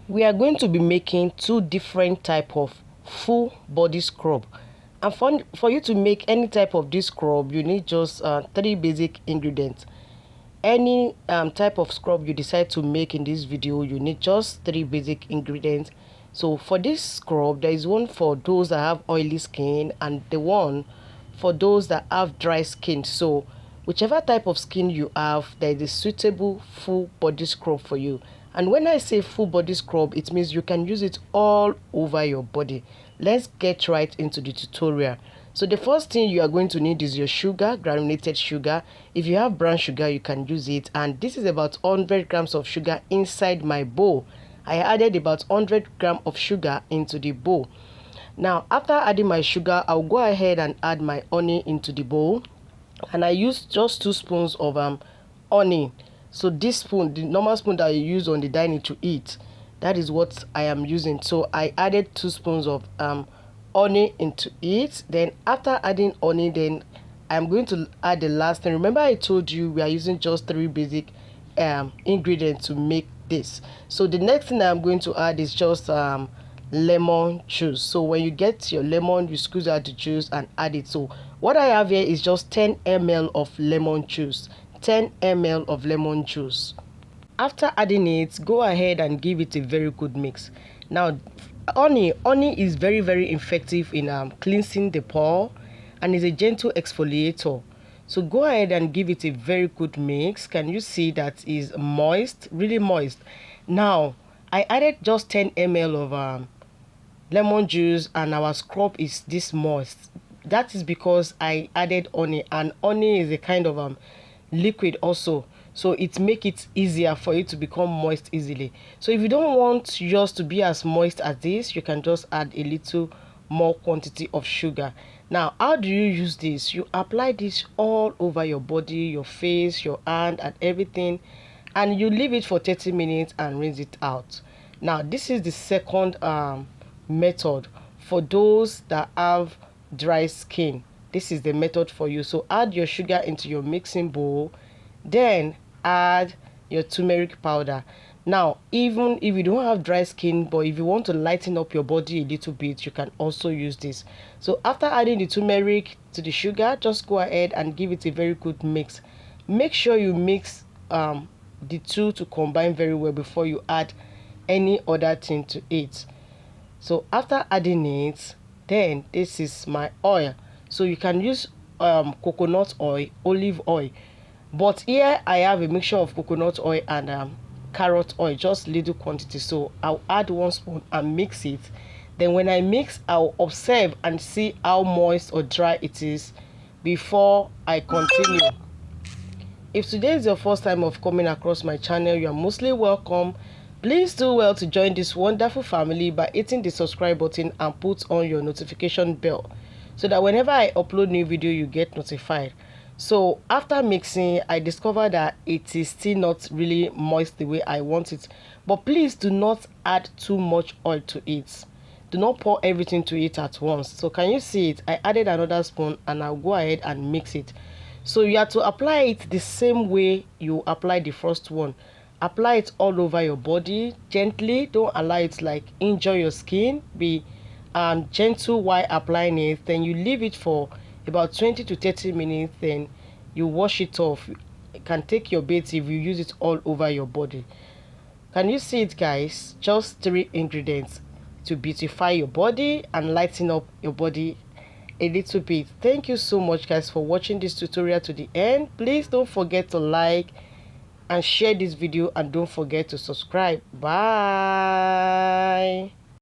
We are going to be making two different type of full body scrub, and for you to make any type of this scrub, you need just three basic ingredients. Any type of scrub you decide to make in this video, you need just three basic ingredients. So for this scrub, there is one for those that have oily skin and the one for those that have dry skin. So whichever type of skin you have, there is a suitable full body scrub for you. And when I say full body scrub, it means you can use it all over your body. Let's get right into the tutorial. So the first thing you are going to need is your sugar, granulated sugar. If you have brown sugar, you can use it. And this is about 100 grams of sugar inside my bowl. I added about 100 grams of sugar into the bowl. Now, after adding my sugar, I'll go ahead and add my honey into the bowl. And I use just 2 spoons of honey. So this spoon, the normal spoon that you use on the dining to eat, that is what I am using. So I added 2 spoons of honey into it. Then after adding honey, then I'm going to add the last thing. Remember I told you we are using just 3 basic ingredients to make this. So the next thing I'm going to add is just lemon juice. So when you get your lemon, you squeeze out the juice and add it. So what I have here is just 10 ml of lemon juice. 10 ml of lemon juice. After adding it, go ahead and give it a very good mix. Now honey is very effective in cleansing the pore and is a gentle exfoliator. So go ahead and give it a very good mix. Can you see that is moist, really moist? Now I added just 10 ml of lemon juice and our scrub is this moist. That is because I added honey, and honey is a kind of liquid also, so it make it easier for it to become moist easily. So if you don't want yours to be as moist as this, you can just add a little more quantity of sugar. Now how do you use this? You apply this all over your body, your face, your hand and everything, and you leave it for 30 minutes and rinse it out. Now this is the second method for those that have dry skin. This is the method for you. So add your sugar into your mixing bowl, then add your turmeric powder. Now even if you don't have dry skin, but if you want to lighten up your body a little bit, you can also use this. So after adding the turmeric to the sugar, just go ahead and give it a very good mix. Make sure you mix the two to combine very well before you add any other thing to it. So after adding it, then this is my oil. So you can use coconut oil, olive oil, but here I have a mixture of coconut oil and carrot oil, just little quantity. So I'll add 1 spoon and mix it. Then when I mix, I'll observe and see how moist or dry it is before I continue. If today is your first time of coming across my channel, you are mostly welcome. Please do well to join this wonderful family by hitting the subscribe button and put on your notification bell, so that whenever I upload new video, you get notified. So after mixing, I discovered that it is still not really moist the way I want it. But please do not add too much oil to it. Do not pour everything to it at once. So can you see it? I added another spoon and I'll go ahead and mix it. So you have to apply it the same way you apply the first one. Apply it all over your body gently. Don't allow it like injure your skin. Be gentle while applying it. Then you leave it for about 20 to 30 minutes. Then you wash it off. You can take your bath if you use it all over your body. Can you see it, guys? Just 3 ingredients to beautify your body and lighten up your body a little bit. Thank you so much, guys, for watching this tutorial to the end. Please don't forget to like and share this video, and don't forget to subscribe. Bye.